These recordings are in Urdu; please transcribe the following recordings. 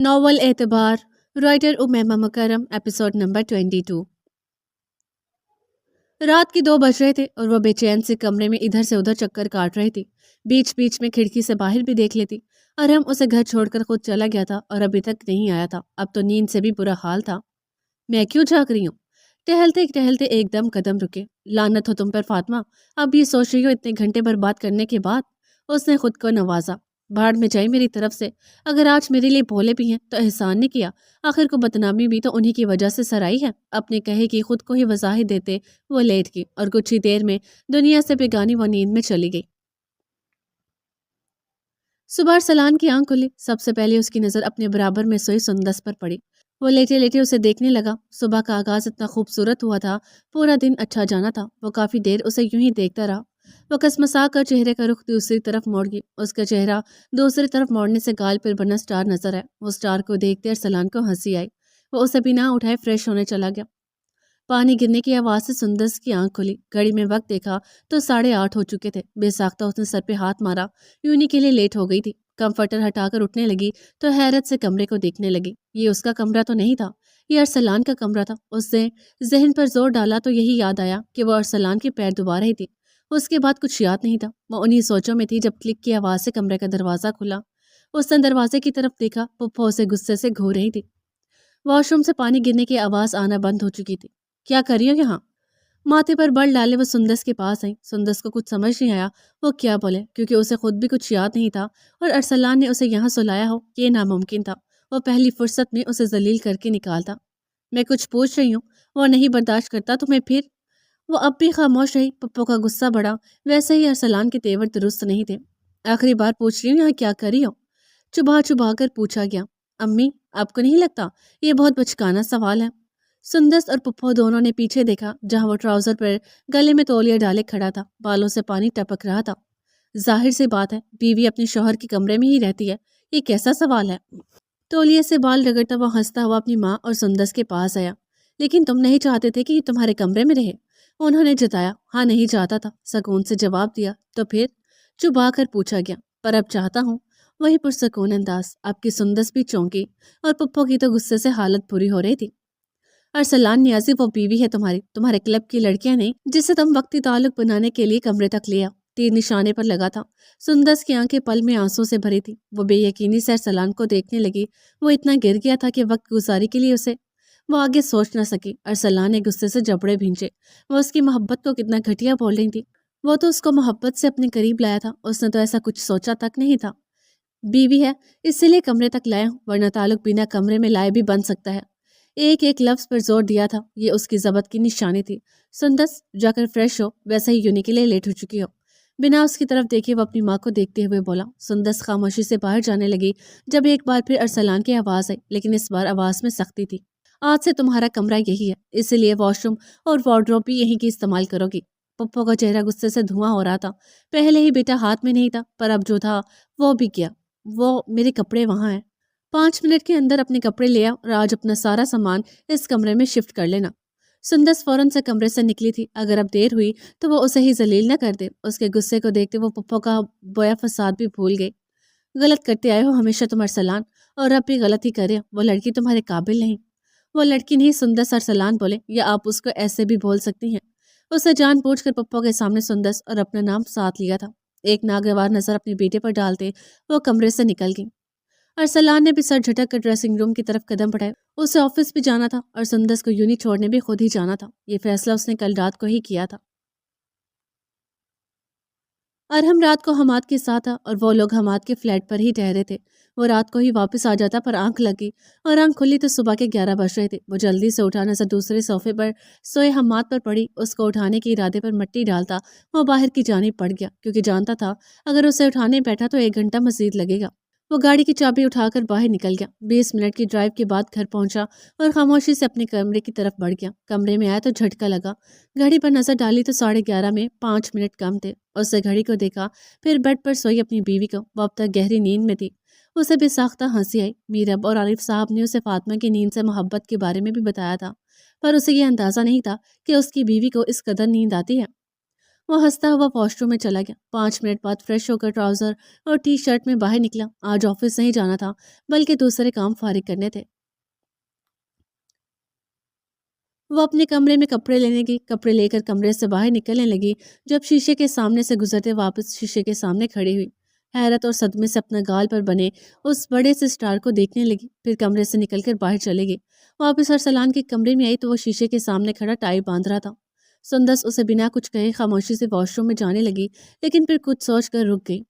ناول اعتبار رائٹر امیمہ مکرم ایپیسوڈ نمبر 22 رات کے 2 بج رہے تھے اور وہ بے چین سے کمرے میں ادھر سے ادھر چکر کاٹ رہی تھی۔ بیچ بیچ میں کھڑکی سے باہر بھی دیکھ لیتی۔ ارحم اسے گھر چھوڑ کر خود چلا گیا تھا اور ابھی تک نہیں آیا تھا۔ اب تو نیند سے بھی برا حال تھا۔ میں کیوں جاگ رہی ہوں؟ ٹہلتے ٹہلتے ایک دم قدم رکے۔ لعنت ہو تم پر فاطمہ، اب یہ سوچ رہی ہو اتنے گھنٹے برباد کرنے کے بعد؟ اس نے خود کو نوازا۔ بھاڑ میں جائی میری طرف سے، اگر آج میرے لیے بھولے بھی ہیں تو احسان نے کیا، آخر کو بدنامی بھی تو انہی کی وجہ سے سرائی ہے۔ اپنے کہے کی خود کو ہی وضاحت دیتے وہ لیٹ گئی اور کچھ ہی دیر میں دنیا سے بیگانی وہ نیند میں چلی گئی۔ صبح ارسلان کی آنکھ کھلی، سب سے پہلے اس کی نظر اپنے برابر میں سوئی سندس پر پڑی۔ وہ لیٹے لیٹے اسے دیکھنے لگا۔ صبح کا آغاز اتنا خوبصورت ہوا تھا، پورا دن اچھا جانا تھا۔ وہ کافی دیر اسے یوں ہی دیکھتا رہا۔ وہ کسمسا کر چہرے کا رخ دوسری طرف موڑ گئی۔ اس کا چہرہ دوسری طرف موڑنے سے گال پر بنا سٹار نظر آیا۔ وہ سٹار کو دیکھتے ارسلان کو ہنسی آئی۔ وہ اسے بنا اٹھائے فریش ہونے چلا گیا۔ پانی گرنے کی آواز سے سندس کی آنکھ کھلی۔ گھڑی میں وقت دیکھا تو 8:30 ہو چکے تھے۔ بے ساختہ اس نے سر پہ ہاتھ مارا، یونی کے لیے لیٹ ہو گئی تھی۔ کمفرٹر ہٹا کر اٹھنے لگی تو حیرت سے کمرے کو دیکھنے لگی۔ یہ اس کا کمرہ تو نہیں تھا، یہ ارسلان کا کمرہ تھا۔ اس نے ذہن پر زور ڈالا تو یہی یاد آیا کہ وہ ارسلان کے پیر دبا رہی تھی۔ اس کے بعد کچھ یاد نہیں تھا۔ وہ انہی سوچوں میں تھی جب کلک کی آواز سے کمرے کا دروازہ کھلا۔ اس نے دروازے کی طرف دیکھا، پپھو اسے غصے سے گھور رہی تھی۔ واش روم سے پانی گرنے کی آواز آنا بند ہو چکی تھی۔ کیا کر رہی ہو یہاں؟ ماتھے پر بل ڈالے وہ سندس کے پاس آئی۔ سندس کو کچھ سمجھ نہیں آیا وہ کیا بولے، کیونکہ اسے خود بھی کچھ یاد نہیں تھا اور ارسلان نے اسے یہاں سلایا ہو یہ ناممکن تھا۔ وہ پہلی فرصت میں اسے ذلیل کر کے نکالتا۔ میں کچھ پوچھ رہی ہوں، وہ نہیں برداشت کرتا تمہیں پھر؟ وہ اب بھی خاموش رہی۔ پپو کا غصہ بڑھا، ویسے ہی ارسلان کے تیور درست نہیں تھے۔ آخری بار پوچھ رہی ہوں یہاں کیا کر رہی ہو؟ چبھا چبھا کر پوچھا گیا۔ امی، آپ کو نہیں لگتا یہ بہت بچکانا سوال ہے؟ سندس اور پپھو دونوں نے پیچھے دیکھا جہاں وہ ٹراؤزر پر گلے میں تولیہ ڈالے کھڑا تھا، بالوں سے پانی ٹپک رہا تھا۔ ظاہر سی بات ہے، بیوی اپنے شوہر کے کمرے میں ہی رہتی ہے، یہ کیسا سوال ہے؟ تولیے سے بال رگڑتا وہ ہنستا ہوا اپنی ماں اور سندس کے پاس آیا۔ لیکن تم نہیں چاہتے تھے کہ یہ تمہارے کمرے میں رہے؟ انہوں نے جتایا۔ ہاں نہیں چاہتا تھا، سکون سے جواب دیا۔ تو پھر؟ چبھا کر پوچھا گیا۔ پر اب چاہتا ہوں، وہی پرسکون انداز۔ اب کی سندس بھی چونکی اور پپھو کی تو غصے سے حالت بری ہو رہی تھی۔ ارسلان نیازی وہ بیوی ہے تمہارے کلب کی لڑکیاں نہیں جسے تم وقتی تعلق بنانے کے لیے کمرے تک لیا۔ تیر نشانے پر لگا تھا۔ سندس کی آنکھیں پل میں آنسوں سے بھری تھی۔ وہ بے یقینی سے ارسلان کو دیکھنے لگی۔ وہ اتنا گر گیا تھا کہ وقت گزاری کے لیے اسے وہ آگے سوچ نہ سکی۔ ارسلان نے غصے سے جبڑے بھینچے۔ وہ اس کی محبت کو کتنا گھٹیا بول رہی تھی۔ وہ تو اس کو محبت سے اپنے قریب لایا تھا، اس نے تو ایسا کچھ سوچا تک نہیں تھا۔ بیوی ہے اسی لیے کمرے تک لایا ہوں، ورنہ تعلق بنا کمرے میں لائے بھی بن سکتا ہے۔ ایک ایک لفظ پر زور دیا تھا، یہ اس کی ضبط کی نشانی تھی۔ سندس، جا کر فریش ہو، ویسے ہی یونی کے لیے لیٹ ہو چکی ہو۔ بنا اس کی طرف دیکھے وہ اپنی ماں کو دیکھتے ہوئے بولا۔ سندس خاموشی سے باہر جانے لگی جب ایک بار پھر ارسلان کی آواز آئی، لیکن اس بار آواز میں سختی تھی۔ آج سے تمہارا کمرہ یہی ہے، اسی لیے واش روم اور وارڈروب بھی یہیں کی استعمال کرو گی۔ پپو کا چہرہ غصے سے دھواں ہو رہا تھا۔ پہلے ہی بیٹا ہاتھ میں نہیں تھا، پر اب جو تھا وہ بھی کیا۔ وہ میرے کپڑے وہاں ہیں، 5 منٹ کے اندر اپنے کپڑے لے آؤ اور آج اپنا سارا سامان اس کمرے میں شفٹ کر لینا۔ سندس فوراً سے کمرے سے نکلی تھی۔ اگر اب دیر ہوئی تو وہ اسے ہی ذلیل نہ کر دے۔ اس کے غصے کو دیکھتے وہ پپو کا بویا فساد بھی بھول گئی۔ غلط کرتے آئے ہو ہمیشہ تم ارسلان، اور اب بھی غلط ہی کرے ہو۔ وہ لڑکی تمہارے قابل نہیں۔ وہ لڑکی نہیں، سندس ارسلان بولے، یا آپ اس کو ایسے بھی بول سکتی ہیں۔ اسے جان بوجھ کر پپو کے سامنے سندس اور اپنا نام ساتھ لیا تھا۔ ایک ناگوار نظر اپنے بیٹے پر ڈالتے وہ کمرے سے نکل گئی۔ ارسلان نے بھی سر جھٹک کر ڈریسنگ روم کی طرف قدم بڑھائے۔ اسے آفس بھی جانا تھا اور سندس کو یونی چھوڑنے بھی خود ہی جانا تھا۔ یہ فیصلہ اس نے کل رات کو ہی کیا تھا۔ ارحم رات کو حماد کے ساتھ تھا اور وہ لوگ حماد کے فلیٹ پر ہی ٹھہرے تھے۔ وہ رات کو ہی واپس آ جاتا، پر آنکھ لگی اور آنکھ کھلی تو صبح کے 11 بج رہے تھے۔ وہ جلدی سے اٹھا، نظر دوسرے صوفے پر سوئے حماد پر پڑی۔ اس کو اٹھانے کے ارادے پر مٹی ڈالتا وہ باہر کی جانب پڑ گیا، کیونکہ جانتا تھا اگر اسے اٹھانے بیٹھا تو 1 گھنٹہ مزید لگے گا۔ وہ گاڑی کی چابی اٹھا کر باہر نکل گیا۔ 20 منٹ کی ڈرائیو کے بعد گھر پہنچا اور خاموشی سے اپنے کمرے کی طرف بڑھ گیا۔ کمرے میں آیا تو جھٹکا لگا۔ گھڑی پر نظر ڈالی تو 11:30 میں 5 منٹ کم تھے۔ اس نے گھڑی کو دیکھا، پھر بیڈ پر سوئی اپنی بیوی کو۔ وہ اب تک گہری نیند میں تھی۔ اسے بے ساختہ ہنسی آئی۔ میرب اور عارف صاحب نے اسے فاطمہ کی نیند سے محبت کے بارے میں بھی بتایا تھا، پر اسے یہ اندازہ نہیں تھا کہ اس کی بیوی کو اس قدر نیند آتی ہے۔ وہ ہنستا ہوا واش روم میں چلا گیا۔ 5 منٹ بعد فریش ہو کر ٹراؤزر اور ٹی شرٹ میں باہر نکلا۔ آج آفس نہیں جانا تھا بلکہ دوسرے کام فارغ کرنے تھے۔ وہ اپنے کمرے میں کپڑے لینے گئی، کپڑے لے کر کمرے سے باہر نکلنے لگی جب شیشے کے سامنے سے گزرتے واپس شیشے کے سامنے کھڑی ہوئی۔ حیرت اور صدمے سے اپنا گال پر بنے اس بڑے سے سٹار کو دیکھنے لگی، پھر کمرے سے نکل کر باہر چلے گئی۔ واپس ارسلان کے کمرے میں آئی تو وہ شیشے کے سامنے کھڑا ٹائی باندھ رہا تھا۔ سندس اسے بنا کچھ کہے خاموشی سے واش روم میں جانے لگی، لیکن پھر کچھ سوچ کر رک گئی۔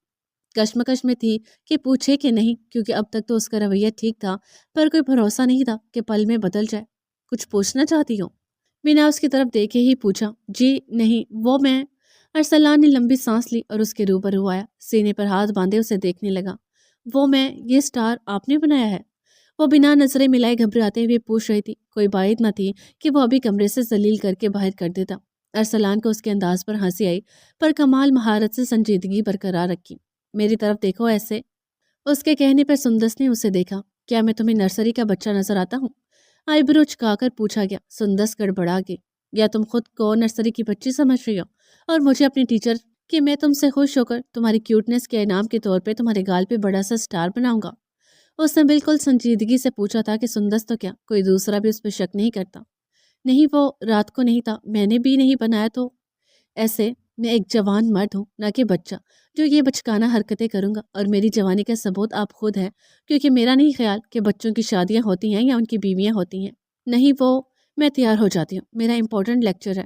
کشمکش میں تھی کہ پوچھے کہ نہیں، کیونکہ اب تک تو اس کا رویہ ٹھیک تھا، پر کوئی بھروسہ نہیں تھا کہ پل میں بدل جائے۔ کچھ پوچھنا چاہتی ہو؟ بنا اس کی طرف دیکھے ہی پوچھا۔ جی نہیں، وہ میں… ارسلان نے لمبی سانس لی اور اس کے روبرو آیا، سینے پر ہاتھ باندھے اسے دیکھنے لگا۔ وہ میں… یہ سٹار آپ نے بنایا ہے؟ وہ بنا نظریں ملائے گھبراتے ہوئے پوچھ رہی تھی۔ کوئی بات نہ تھی کہ وہ ابھی کمرے سے ذلیل کر کے باہر کر دیتا۔ ارسلان کو اس کے انداز پر ہنسی آئی، پر کمال مہارت سے سنجیدگی برقرار رکھی۔ میری طرف دیکھو ایسے۔ اس کے کہنے پر سندس نے اسے دیکھا۔ کیا میں تمہیں نرسری کا بچہ نظر آتا ہوں؟ آئی برو چکا کر پوچھا گیا۔ سندس گڑبڑا گئی۔ یا تم خود کو نرسری کی بچی سمجھ رہی ہو اور مجھے اپنی ٹیچر کہ میں تم سے خوش ہو کر تمہاری کیوٹنس کے انعام کے طور پہ تمہارے گال پہ بڑا سا سٹار بناؤں گا؟ اس نے بالکل سنجیدگی سے پوچھا تھا کہ سندس تو کیا کوئی دوسرا بھی اس پہ شک نہیں کرتا؟ نہیں، وہ رات کو نہیں تھا، میں نے بھی نہیں بنایا تو… ایسے میں ایک جوان مرد ہوں، نہ کہ بچہ جو یہ بچکانہ حرکتیں کروں گا، اور میری جوانی کا ثبوت آپ خود ہیں، کیونکہ میرا نہیں خیال کہ بچوں کی شادیاں ہوتی ہیں یا ان کی بیویاں ہوتی ہیں۔ نہیں، وہ… میں تیار ہو جاتی ہوں، میرا امپورٹنٹ لیکچر ہے۔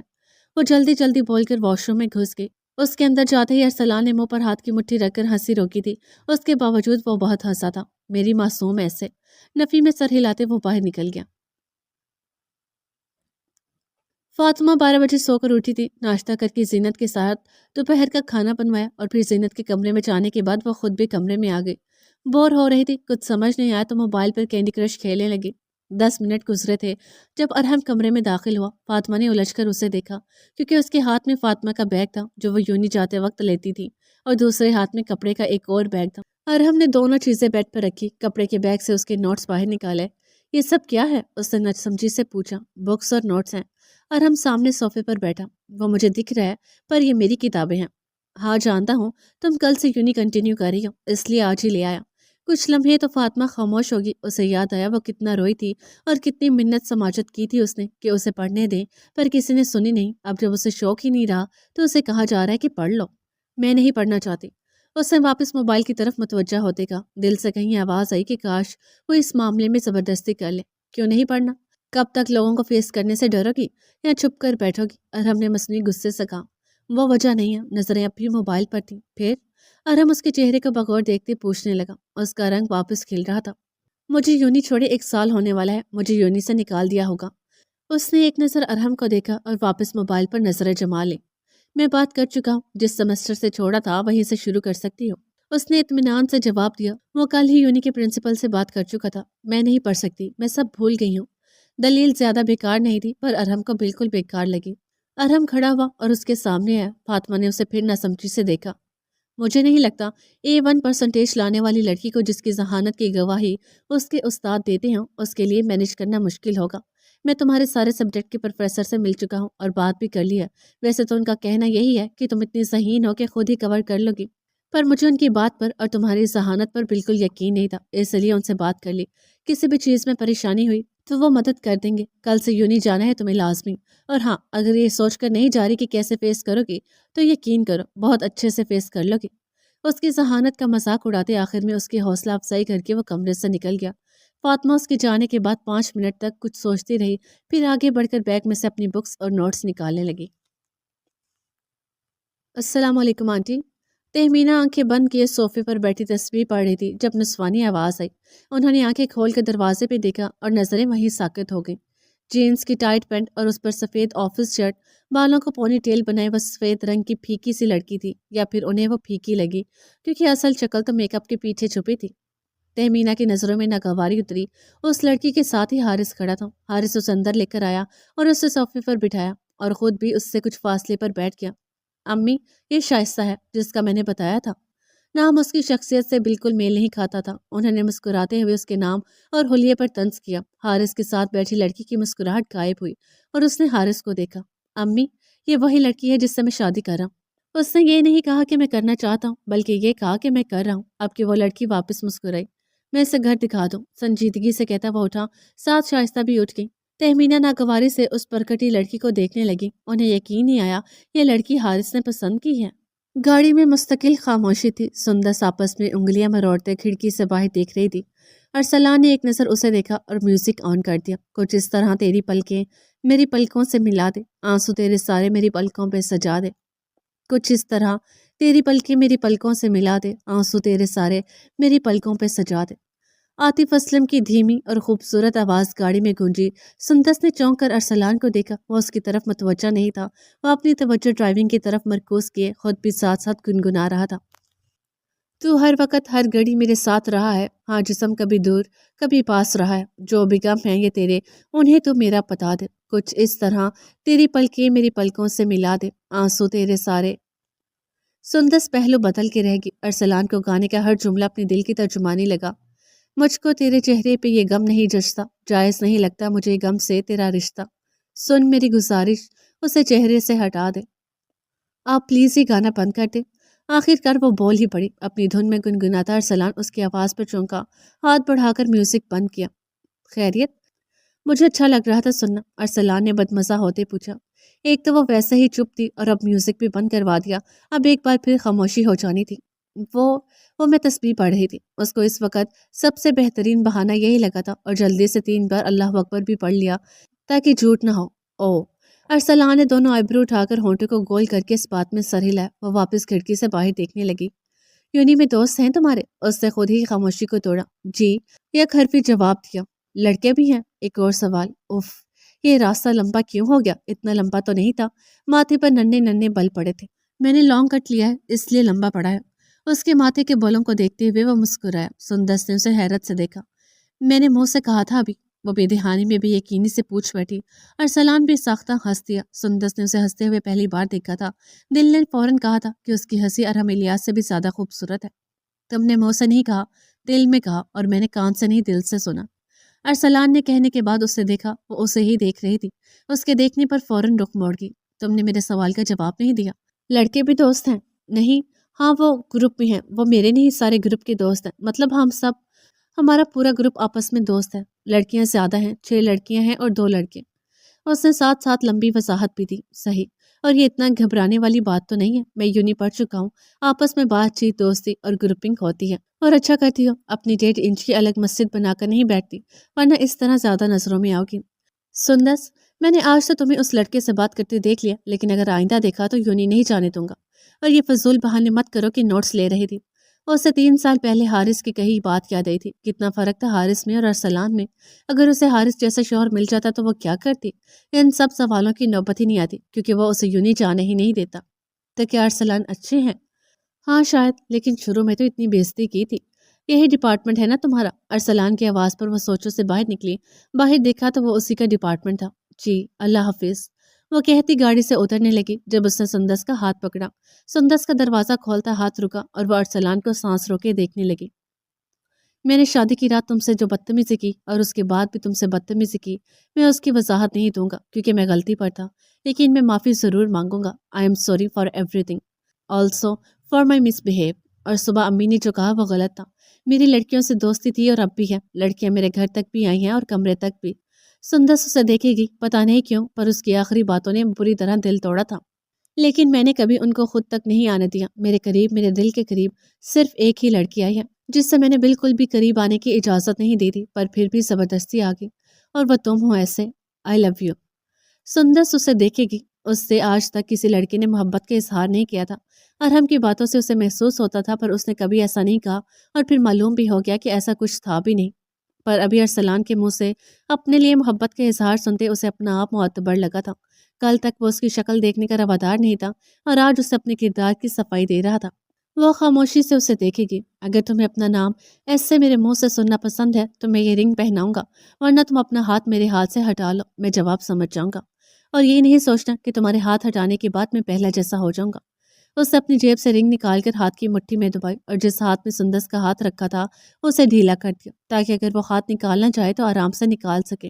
وہ جلدی جلدی بول کر واش روم میں گھس گئی۔ اس کے اندر جاتے ہی ارسلان نے منہ پر ہاتھ کی مٹھی رکھ کر ہنسی روکی تھی، اس کے باوجود وہ بہت ہنسا تھا۔ میری معصوم ایسے… نفی میں سر ہلاتے وہ باہر نکل گیا۔ فاطمہ 12 بجے سو کر اٹھی تھی۔ ناشتہ کر کے زینت کے ساتھ دوپہر کا کھانا بنوایا اور پھر زینت کے کمرے میں جانے کے بعد وہ خود بھی کمرے میں آ گئی۔ بور ہو رہی تھی، کچھ سمجھ نہیں آیا تو موبائل پر کینڈی کرش کھیلنے لگی۔ 10 منٹ گزرے تھے جب ارحم کمرے میں داخل ہوا۔ فاطمہ نے الجھ کر اسے دیکھا، کیونکہ اس کے ہاتھ میں فاطمہ کا بیگ تھا جو وہ یونی جاتے وقت لیتی تھی، اور دوسرے ہاتھ میں کپڑے کا ایک اور بیگ تھا۔ ارحم نے دونوں چیزیں بیڈ پر رکھی، کپڑے کے بیگ سے اس کے نوٹس باہر نکالے۔ یہ سب کیا ہے؟ اس نے ناسمجھی سے پوچھا۔ بکس اور نوٹس ہیں۔ ارحم سامنے صوفے پر بیٹھا۔ وہ مجھے دکھ رہا ہے، پر یہ میری کتابیں ہیں۔ ہاں جانتا ہوں، تم کل سے یونی کنٹینیو کر رہی ہو، اس لیے آج ہی لے آیا۔ کچھ لمحے تو فاطمہ خاموش ہوگی۔ اسے یاد آیا وہ کتنا روئی تھی اور کتنی منت سماجت کی تھی اس نے کہ اسے پڑھنے دیں، پر کسی نے سنی نہیں۔ اب جب اسے شوق ہی نہیں رہا تو اسے کہا جا رہا ہے کہ پڑھ لو۔ میں نہیں پڑھنا چاہتی۔ اس نے واپس موبائل کی طرف متوجہ ہوتے کہا۔ دل سے کہیں آواز آئی کہ کاش وہ اس معاملے میں زبردستی کر لے۔ کیوں نہیں پڑھنا؟ کب تک لوگوں کو فیس کرنے سے ڈرو گی یا چھپ کر بیٹھو گی؟ ارحم نے مصنوعی غصے سے کہا۔ وہ وجہ نہیں ہے، نظریں اب بھی موبائل پر تھیں۔ پھر ارحم اس کے چہرے کو بغور دیکھتے پوچھنے لگا۔ اس کا رنگ واپس کھل رہا تھا۔ مجھے یونی چھوڑے 1 سال ہونے والا ہے، مجھے یونی سے نکال دیا ہوگا۔ اس نے ایک نظر ارحم کو دیکھا اور واپس موبائل پر نظریں جما لی۔ میں بات کر چکا ہوں، جس سیمسٹر سے چھوڑا تھا وہیں سے شروع کر سکتی ہو۔ اس نے اطمینان سے جواب دیا۔ وہ کل ہی یونی کے پرنسپل سے بات کر چکا تھا۔ میں نہیں پڑھ سکتی، میں سب بھول گئی ہوں۔ دلیل زیادہ بیکار نہیں تھی، پر ارحم کو بالکل بیکار لگی۔ ارحم کھڑا ہوا اور اس کے سامنے آیا۔ فاطمہ نے اسے پھر ناسمجھی سے دیکھا۔ مجھے نہیں لگتا A1% لانے والی لڑکی کو جس کی ذہانت کی گواہی اس کے استاد دیتے ہیں اس کے لیے مینج کرنا مشکل ہوگا۔ میں تمہارے سارے سبجیکٹ کے پروفیسر سے مل چکا ہوں اور بات بھی کر لی ہے۔ ویسے تو ان کا کہنا یہی ہے کہ تم اتنی ذہین ہو کہ خود ہی کور کر لو گی، پر مجھے ان کی بات پر اور تمہاری ذہانت پر بالکل یقین نہیں تھا، اس لیے ان سے بات کر لی۔ کسی بھی چیز میں پریشانی ہوئی تو وہ مدد کر دیں گے۔ کل سے یونی جانا ہے تمہیں لازمی، اور ہاں، اگر یہ سوچ کر نہیں جا رہی کہ کیسے فیس کرو گی تو یقین کرو بہت اچھے سے فیس کر لو گی۔ اس کی ذہانت کا مذاق اڑاتے آخر میں اس کی حوصلہ افزائی کر کے وہ کمرے سے نکل گیا۔ فاطمہ اس کے جانے کے بعد 5 منٹ تک کچھ سوچتی رہی، پھر آگے بڑھ کر بیگ میں سے اپنی بکس اور نوٹس نکالنے لگی۔ السلام علیکم آنٹی۔ تہمینہ آنکھیں بند کیے صوفے پر بیٹھی تسبیح پڑھ رہی تھی جب نسوانی آواز آئی۔ انہوں نے آنکھیں کھول کر دروازے پہ دیکھا اور نظریں وہیں ساکت ہو گئیں۔ جینز کی ٹائٹ پینٹ اور اس پر سفید آفس شرٹ، بالوں کو پونی ٹیل بنائے وہ سفید رنگ کی پھیکی سی لڑکی تھی، یا پھر انہیں وہ پھیکی لگی کیونکہ اصل شکل تو میک اپ کے پیچھے چھپی تھی۔ تہمینہ کی نظروں میں ناگواری اتری۔ اس لڑکی کے ساتھ ہی حارث کھڑا تھا۔ حارث اسے اندر لے کر آیا اور اسے صوفے پر بٹھایا اور خود بھی اس سے کچھ فاصلے پر بیٹھ گیا۔ امی، یہ شائستہ ہے جس کا میں نے بتایا تھا۔ نام اس کی شخصیت سے بالکل میل نہیں کھاتا تھا۔ انہوں نے مسکراتے ہوئے اس کے نام اور حلیے پر طنز کیا۔ حارث کے ساتھ بیٹھی لڑکی کی مسکراہٹ غائب ہوئی اور اس نے حارث کو دیکھا۔ امی، یہ وہی لڑکی ہے جس سے میں شادی کر رہا ہوں۔ اس نے یہ نہیں کہا کہ میں کرنا چاہتا ہوں، بلکہ یہ کہا کہ میں کر رہا ہوں۔ اب کہ وہ لڑکی واپس مسکرائی۔ میں اسے گھر دکھا دوں، سنجیدگی سے کہتا وہ اٹھا، ساتھ شائستہ بھی اٹھ گئی۔ تہمینہ ناگواری سے اس پرکٹی لڑکی کو دیکھنے لگی۔ انہیں یقین نہیں آیا یہ لڑکی حارث نے پسند کی ہے۔ گاڑی میں مستقل خاموشی تھی۔ سندس آپس میں انگلیاں مروڑتے کھڑکی سے باہر دیکھ رہی تھی۔ ارسلان نے ایک نظر اسے دیکھا اور میوزک آن کر دیا۔ کچھ اس طرح تیری پلکیں میری پلکوں سے ملا دے، آنسو تیرے سارے میری پلکوں پہ سجا دے۔ کچھ اس طرح تیری پلکیں میری پلکوں سے ملا دے، آنسو تیرے سارے میری پلکوں پہ سجا دے۔ عاطف اسلم کی دھیمی اور خوبصورت آواز گاڑی میں گونجی۔ سندس نے چونک کر ارسلان کو دیکھا۔ وہ اس کی طرف متوجہ نہیں تھا۔ وہ اپنی توجہ ڈرائیونگ کی طرف مرکوز کیے خود بھی ساتھ ساتھ گنگنا رہا تھا۔ تو ہر وقت ہر گھڑی میرے ساتھ رہا ہے، ہاں جسم کبھی دور کبھی پاس رہا ہے، جو بھی غم ہیں یہ تیرے انہیں تو میرا بتا دے۔ کچھ اس طرح تیری پلکیں میری پلکوں سے ملا دے، آنسو تیرے سارے۔ سندس پہلو بدل کے رہ گی۔ ارسلان کو گانے کا ہر جملہ اپنے دل کی ترجمانی لگا۔ مجھ کو تیرے چہرے پہ یہ غم نہیں جچتا، جائز نہیں لگتا مجھے غم سے تیرا رشتہ، سن میری گزارش اسے چہرے سے ہٹا دے، آپ پلیز یہ گانا بند کر دیں۔ آخر کار وہ بول ہی پڑی۔ اپنی دھن میں گنگناتا ارسلان اس کی آواز پر چونکا، ہاتھ بڑھا کر میوزک بند کیا۔ خیریت؟ مجھے اچھا لگ رہا تھا سننا، ارسلان نے بدمزہ ہوتے پوچھا۔ ایک تو وہ ویسے ہی چپ تھی اور اب میوزک بھی بند کروا دیا۔ اب ایک بار پھر خاموشی ہو جانی تھی۔ وہ میں تسبیح پڑھ رہی تھی۔ اس کو اس وقت سب سے بہترین بہانہ یہی لگا تھا اور جلدی سے 3 بار اللہ اکبر بھی پڑھ لیا تاکہ جھوٹ نہ ہو۔ او ارسلان نے دونوں آئیبرو اٹھا کر ہونٹوں کو گول کر کے اس بات میں سر ہلایا۔ وہ واپس کھڑکی سے باہر دیکھنے لگی۔ یونی میں دوست ہیں تمہارے؟ اس نے خود ہی خاموشی کو توڑا۔ جی، یک حرفی جواب دیا۔ لڑکے بھی ہیں؟ ایک اور سوال۔ اف، یہ راستہ لمبا کیوں ہو گیا؟ اتنا لمبا تو نہیں تھا۔ ماتھے پر ننھے ننھے بل پڑے تھے۔ میں نے لانگ کٹ لیا ہے اس لیے لمبا پڑا ہے۔ اس کے ماتھے کے بالوں کو دیکھتے ہوئے وہ مسکرایا۔ سندس نے اسے حیرت سے دیکھا۔ میں نے منہ سے کہا تھا ابھی؟ وہ بے دہانی میں بھی یقینی سے پوچھ بیٹھی۔ ارسلان بھی ساختہ ہنس دیا۔ سندس نے اسے ہنستے ہوئے پہلی بار دیکھا تھا۔ دل نے فوراً کہا تھا کہ اس کی ہنسی ارحم الیاس سے بھی زیادہ خوبصورت ہے۔ تم نے منہ سے نہیں کہا، دل میں کہا، اور میں نے کان سے نہیں دل سے سنا۔ ارسلان نے کہنے کے بعد اسے دیکھا۔ وہ اسے ہی دیکھ رہی تھی۔ اس کے دیکھنے پر فوراً رخ موڑ گئی۔ تم نے میرے سوال کا جواب نہیں دیا۔ لڑکے بھی دوست ہیں؟ نہیں، ہاں وہ گروپ میں ہیں۔ وہ میرے نہیں، سارے گروپ کے دوست ہیں، مطلب ہم سب، ہمارا پورا گروپ آپس میں دوست ہے۔ لڑکیاں زیادہ ہیں، 6 لڑکیاں ہیں اور 2 لڑکے۔ اس نے ساتھ ساتھ لمبی وضاحت بھی دی۔ صحیح، اور یہ اتنا گھبرانے والی بات تو نہیں ہے، میں یونی پڑھ چکا ہوں، آپس میں بات چیت دوستی اور گروپنگ ہوتی ہے۔ اور اچھا کرتی ہو، اپنی 1.5 انچ کی الگ مسجد بنا کر نہیں بیٹھتی، ورنہ اس طرح زیادہ نظروں میں آؤ گی۔ سندس، میں نے آج سے تمہیں اس لڑکے سے بات کرتے دیکھ لیا، لیکن اگر آئندہ دیکھا تو یونی نہیں جانے دوں گا۔ اور یہ فضول بہانے مت کرو کہ نوٹس لے رہی تھی۔ اسے 3 سال پہلے حارث کی کہی بات یاد آئی تھی۔ کتنا فرق تھا حارث میں اور ارسلان میں۔ اگر اسے حارث جیسا شوہر مل جاتا تو وہ کیا کرتی؟ ان سب سوالوں کی نوبت ہی نہیں آتی، کیونکہ وہ اسے یونی جانے ہی نہیں دیتا۔ تو کیا ارسلان اچھے ہیں؟ ہاں شاید، لیکن شروع میں تو اتنی بےعزتی کی تھی۔ یہی ڈپارٹمنٹ ہے نا تمہارا؟ ارسلان کی آواز پر وہ سوچوں سے باہر نکلی۔ باہر دیکھا تو وہ اسی کا ڈپارٹمنٹ تھا۔ جی، اللہ حافظ، وہ کہتی گاڑی سے اترنے لگی۔ جب اس نے سندس کا ہاتھ پکڑا، سندس کا دروازہ کھولتا ہاتھ رکا اور وہ ارسلان کو سانس روکے دیکھنے لگی۔ میں نے شادی کی رات تم سے جو بدتمیزی کی اور اس کے بعد بھی تم سے بدتمیزی کی، میں اس کی وضاحت نہیں دوں گا کیونکہ میں غلطی پر تھا، لیکن میں معافی ضرور مانگوں گا۔ I am sorry for every thing, also for my miss behave. اور صبح امی نے جو کہا وہ غلط تھا۔ میری لڑکیوں سے دوستی تھی اور اب بھی ہے۔ لڑکیاں میرے گھر تک بھی آئی ہیں اور کمرے تک بھی۔ سندس اسے دیکھے گی، پتہ نہیں کیوں، پر اس کی آخری باتوں نے بری طرح دل توڑا تھا۔ لیکن میں نے کبھی ان کو خود تک نہیں آنے دیا۔ میرے قریب، میرے دل کے قریب صرف ایک ہی لڑکی آئی ہے جس سے میں نے بالکل بھی قریب آنے کی اجازت نہیں دی تھی، پر پھر بھی زبردستی آ گئی، اور وہ تم ہو ایسے۔ آئی لو یو۔ سندس اسے دیکھے گی۔ اس سے آج تک کسی لڑکی نے محبت کا اظہار نہیں کیا تھا۔ ارحم کی باتوں سے اسے محسوس ہوتا تھا، پر اس نے کبھی ایسا نہیں کہا، اور پھر معلوم بھی ہو گیا کہ ایسا کچھ تھا بھی نہیں۔ پر ابھی ارسلان کے منہ سے اپنے لیے محبت کا اظہار سنتے اسے اپنا آپ معتبر لگا تھا۔ کل تک وہ اس کی شکل دیکھنے کا روادار نہیں تھا، اور آج اسے اپنے کردار کی صفائی دے رہا تھا۔ وہ خاموشی سے اسے دیکھے گی۔ اگر تمہیں اپنا نام ایسے میرے منہ سے سننا پسند ہے تو میں یہ رنگ پہناؤں گا، ورنہ تم اپنا ہاتھ میرے ہاتھ سے ہٹا لو، میں جواب سمجھ جاؤں گا، اور یہ نہیں سوچنا کہ تمہارے ہاتھ ہٹانے کے بعد میں پہلا جیسا ہو جاؤں گا۔ اس نے اپنی جیب سے رنگ نکال کر ہاتھ کی مٹھی میں دبائی، اور جس ہاتھ میں سندس کا ہاتھ رکھا تھا اسے ڈھیلا کر دیا، تاکہ اگر وہ ہاتھ نکالنا چاہے تو آرام سے نکال سکے۔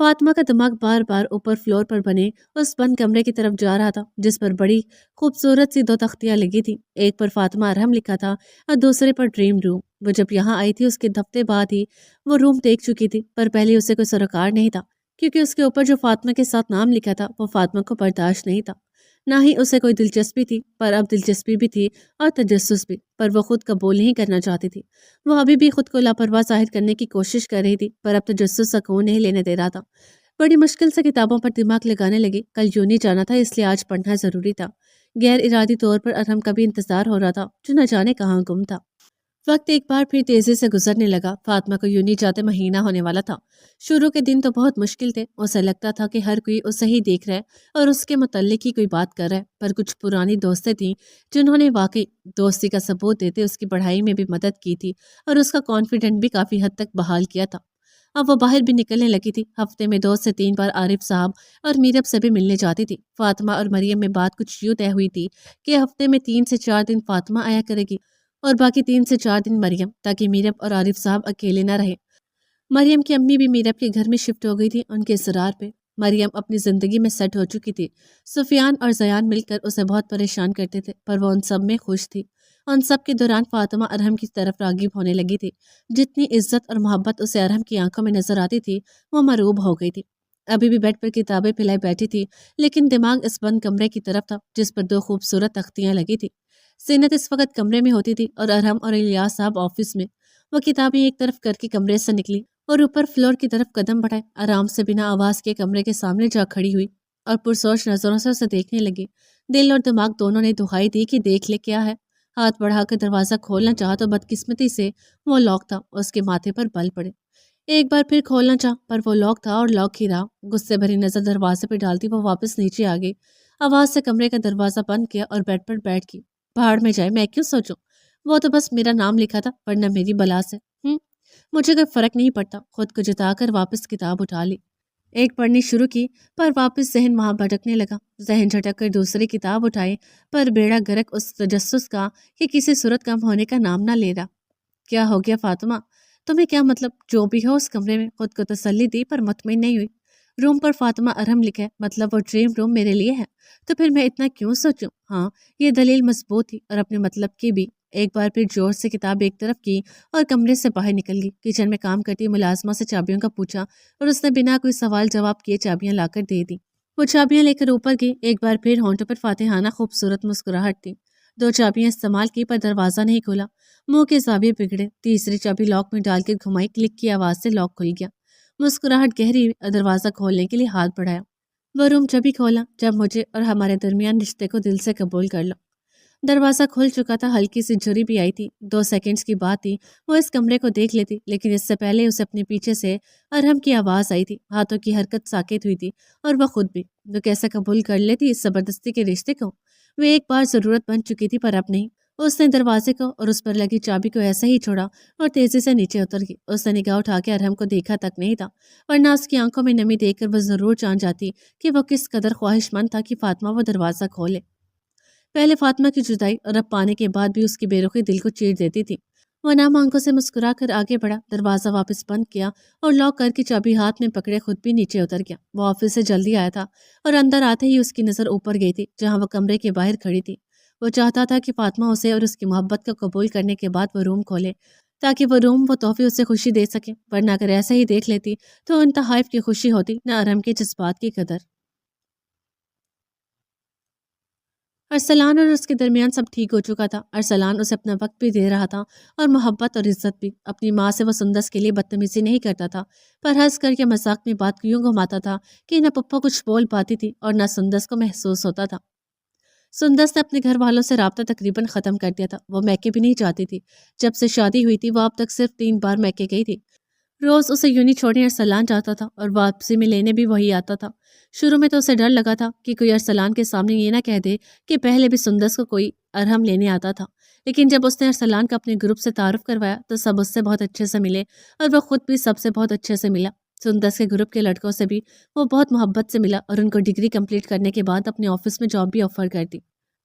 فاطمہ کا دماغ بار بار اوپر فلور پر بنے اس بند کمرے کی طرف جا رہا تھا جس پر بڑی خوبصورت سی دو تختیاں لگی تھی۔ ایک پر فاطمہ ارحم لکھا تھا اور دوسرے پر ڈریم روم۔ وہ جب یہاں آئی تھی اس کے ہفتے بعد ہی وہ روم دیکھ چکی تھی، پر پہلے اسے کوئی سروکار نہیں تھا کیونکہ اس کے اوپر جو فاطمہ کے ساتھ نام لکھا تھا وہ فاطمہ کو برداشت نہیں تھا۔ نہ ہی اسے کوئی دلچسپی تھی، پر اب دلچسپی بھی تھی اور تجسس بھی، پر وہ خود قبول نہیں کرنا چاہتی تھی۔ وہ ابھی بھی خود کو لاپرواہ ظاہر کرنے کی کوشش کر رہی تھی، پر اب تجسس سکون نہیں لینے دے رہا تھا۔ بڑی مشکل سے کتابوں پر دماغ لگانے لگی۔ کل یوں نہیں جانا تھا، اس لیے آج پڑھنا ضروری تھا۔ غیر ارادی طور پر ارحم کا بھی انتظار ہو رہا تھا جو نہ جانے کہاں گم تھا۔ وقت ایک بار پھر تیزی سے گزرنے لگا۔ فاطمہ کو یوں نہیں جاتے مہینہ ہونے والا تھا۔ شروع کے دن تو بہت مشکل تھے، اسے لگتا تھا کہ ہر کوئی اسے ہی دیکھ رہا ہے اور اس کے متعلق ہی کوئی بات کر رہا ہے، پر کچھ پرانی دوستیں تھیں جنہوں نے واقعی دوستی کا ثبوت دیتے اس کی پڑھائی میں بھی مدد کی تھی اور اس کا کانفیڈنٹ بھی کافی حد تک بحال کیا تھا۔ اب وہ باہر بھی نکلنے لگی تھی، ہفتے میں 2 سے 3 بار عارف صاحب اور میرب سے بھی ملنے جاتی تھی۔ فاطمہ اور مریم میں بات کچھ یوں طے ہوئی تھی کہ ہفتے میں 3 سے 4 دن فاطمہ آیا کرے گی اور باقی 3 سے 4 دن مریم، تاکہ میرب اور عارف صاحب اکیلے نہ رہیں۔ مریم کی امی بھی میرب کے گھر میں شفٹ ہو گئی تھی ان کے اصرار پہ۔ مریم اپنی زندگی میں سیٹ ہو چکی تھی۔ سفیان اور زیان مل کر اسے بہت پریشان کرتے تھے، پر وہ ان سب میں خوش تھی۔ ان سب کے دوران فاطمہ ارحم کی طرف راغب ہونے لگی تھی۔ جتنی عزت اور محبت اسے ارحم کی آنکھوں میں نظر آتی تھی وہ مرعوب ہو گئی تھی۔ ابھی بھی بیڈ پر کتابیں پھیلائے بیٹھی تھی، لیکن دماغ اس بند کمرے کی طرف تھا جس پر 2 خوبصورت تختیاں لگی تھی۔ زینت اس وقت کمرے میں ہوتی تھی اور ارحم اور الیاس صاحب آفس میں۔ وہ کتابیں ایک طرف کر کے کمرے سے نکلی اور اوپر فلور کی طرف قدم بڑھائے، آرام سے بنا آواز کے کمرے کے سامنے جا کھڑی ہوئی اور پرسوچ نظروں سے اسے دیکھنے لگی۔ دل اور دماغ دونوں نے دہائی دی کہ دیکھ لے کیا ہے۔ ہاتھ بڑھا کر دروازہ کھولنا چاہا تو بدقسمتی سے وہ لاک تھا، اس کے ماتھے پر بل پڑے۔ ایک بار پھر کھولنا چاہ پر وہ لاک تھا اور لاک ہی رہا۔ غصے بھری نظر دروازے پہ ڈالتی وہ واپس نیچے آ گئی، آواز سے کمرے کا دروازہ بند کیا اور بیڈ پر بیٹھ گئی۔ بھاڑ میں جائے، میں کیوں سوچوں، وہ تو بس میرا نام لکھا تھا، ورنہ میری بلا سے مجھے کوئی فرق نہیں پڑتا۔ خود کو جتا کر واپس کتاب اٹھا لی، ایک پڑھنی شروع کی، پر واپس ذہن وہاں بھٹکنے لگا۔ ذہن جھٹک کر دوسری کتاب اٹھائی، پر بیڑا گرک اس تجسس کا کہ کسی صورت کم ہونے کا نام نہ لے رہا۔ کیا ہو گیا فاطمہ، تمہیں کیا مطلب؟ جو بھی ہو اس کمرے میں، خود کو تسلی دی پر مطمئن نہیں ہوئی۔ روم پر فاطمہ ارحم لکھا ہے، مطلب وہ ڈریم روم میرے لیے ہے، تو پھر میں اتنا کیوں سوچوں؟ ہاں، یہ دلیل مضبوط تھی اور اپنے مطلب کی بھی۔ ایک بار پھر زور سے کتاب ایک طرف کی اور کمرے سے باہر نکل گئی۔ کچن میں کام کرتی ملازمہ سے چابیوں کا پوچھا اور اس نے بنا کوئی سوال جواب کیے چابیاں لا کر دے دی۔ وہ چابیاں لے کر اوپر گئی۔ ایک بار پھر ہونٹوں پر فاتحانہ خوبصورت مسکراہٹ تھی۔ 2 چابیاں استعمال کی پر دروازہ نہیں کھولا، منہ کے زاویے بگڑے۔ تیسری چابی لاک میں ڈال کے گھمائی، کلک کی آواز سے لاک کھل گیا۔ مسکراہٹ گہری اور دروازہ کھولنے کے لیے ہاتھ بڑھایا۔ وہ روم جب ہی کھولا جب مجھے اور ہمارے درمیان رشتے کو دل سے قبول کر لو۔ دروازہ کھل چکا تھا، ہلکی سی جھری بھی آئی تھی۔ 2 سیکنڈز کی بات تھی، وہ اس کمرے کو دیکھ لیتی، لیکن اس سے پہلے اسے اپنے پیچھے سے ارحم کی آواز آئی تھی۔ ہاتھوں کی حرکت ساکت ہوئی تھی اور وہ خود بھی۔ وہ کیسے قبول کر لیتی اس زبردستی کے رشتے کو؟ وہ ایک بار ضرورت بن چکی تھی پر اب نہیں۔ اس نے دروازے کو اور اس پر لگی چابی کو ایسا ہی چھوڑا اور تیزی سے نیچے اتر گئی۔ اس نے نگاہ اٹھا کے ارحم کو دیکھا تک نہیں تھا، ورنہ اس کی آنکھوں میں نمی دیکھ کر وہ ضرور جان جاتی کہ وہ کس قدر خواہش مند تھا کہ فاطمہ وہ دروازہ کھولے۔ پہلے فاطمہ کی جدائی اور اب پانے کے بعد بھی اس کی بے رخی دل کو چیر دیتی تھی۔ وہ نام آنکھوں سے مسکرا کر آگے بڑھا، دروازہ واپس بند کیا اور لاک کر کی چابی ہاتھ میں پکڑے خود بھی نیچے اتر گیا۔ وہ آفس سے جلدی آیا تھا اور اندر آتے ہی اس کی نظر اوپر گئی تھی جہاں وہ کمرے کے باہر کھڑی تھی۔ وہ چاہتا تھا کہ فاطمہ اسے اور اس کی محبت کو قبول کرنے کے بعد وہ روم کھولے تاکہ وہ روم وہ تحفے اسے خوشی دے سکے، ورنہ اگر ایسے ہی دیکھ لیتی تو ان تحائف کی خوشی ہوتی نہ ارحم کے جذبات کی قدر۔ ارسلان اور اس کے درمیان سب ٹھیک ہو چکا تھا۔ ارسلان اسے اپنا وقت بھی دے رہا تھا اور محبت اور عزت بھی۔ اپنی ماں سے وہ سندس کے لیے بدتمیزی نہیں کرتا تھا، پر ہنس کر یا مذاق میں بات یوں گھماتا تھا کہ نہ پپا کچھ بول پاتی تھی اور نہ سندس کو محسوس ہوتا تھا۔ سندس نے اپنے گھر والوں سے رابطہ تقریباً ختم کر دیا تھا، وہ میکے بھی نہیں جاتی تھی۔ جب سے شادی ہوئی تھی وہ اب تک صرف 3 بار میکے گئی تھی۔ روز اسے یونی چھوڑنے ارسلان جاتا تھا اور واپسی میں لینے بھی وہی آتا تھا۔ شروع میں تو اسے ڈر لگا تھا کہ کوئی ارسلان کے سامنے یہ نہ کہہ دے کہ پہلے بھی سندس کو کوئی ارحم لینے آتا تھا، لیکن جب اس نے ارسلان کا اپنے گروپ سے تعارف کروایا تو سب اس سے بہت اچھے سے ملے اور وہ خود بھی سب سے بہت اچھے سے ملا۔ سندس کے گروپ کے لڑکوں سے بھی وہ بہت محبت سے ملا اور ان کو ڈگری کمپلیٹ کرنے کے بعد اپنے آفس میں جاب بھی آفر کر دی۔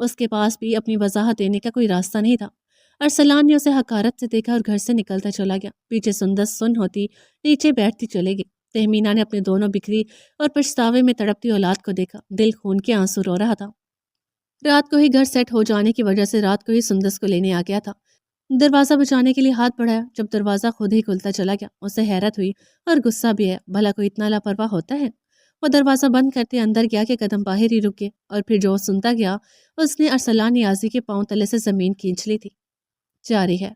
اس کے پاس بھی اپنی وضاحت دینے کا کوئی راستہ نہیں تھا۔ ارسلان نے اسے حقارت سے دیکھا اور گھر سے نکلتا چلا گیا۔ پیچھے سندس سن ہوتی نیچے بیٹھتی چلے گئی۔ تہمینہ نے اپنے دونوں بکھری اور پچھتاوے میں تڑپتی اولاد کو دیکھا، دل خون کے آنسو رو رہا تھا۔ رات کو ہی گھر سیٹ ہو جانے کی وجہ سے رات کو ہی سندس کو لینے آ گیا تھا۔ دروازہ بچانے کے لیے ہاتھ بڑھایا، جب دروازہ خود ہی کھلتا چلا گیا اسے حیرت ہوئی اور غصہ بھی ہے، بھلا کوئی اتنا لاپرواہ ہوتا ہے؟ وہ دروازہ بند کرتے اندر گیا کہ قدم باہر ہی رک گئے، اور پھر جو سنتا گیا اس نے ارسلان نیازی کے پاؤں تلے سے زمین کھینچ لی تھی۔ جاری ہے۔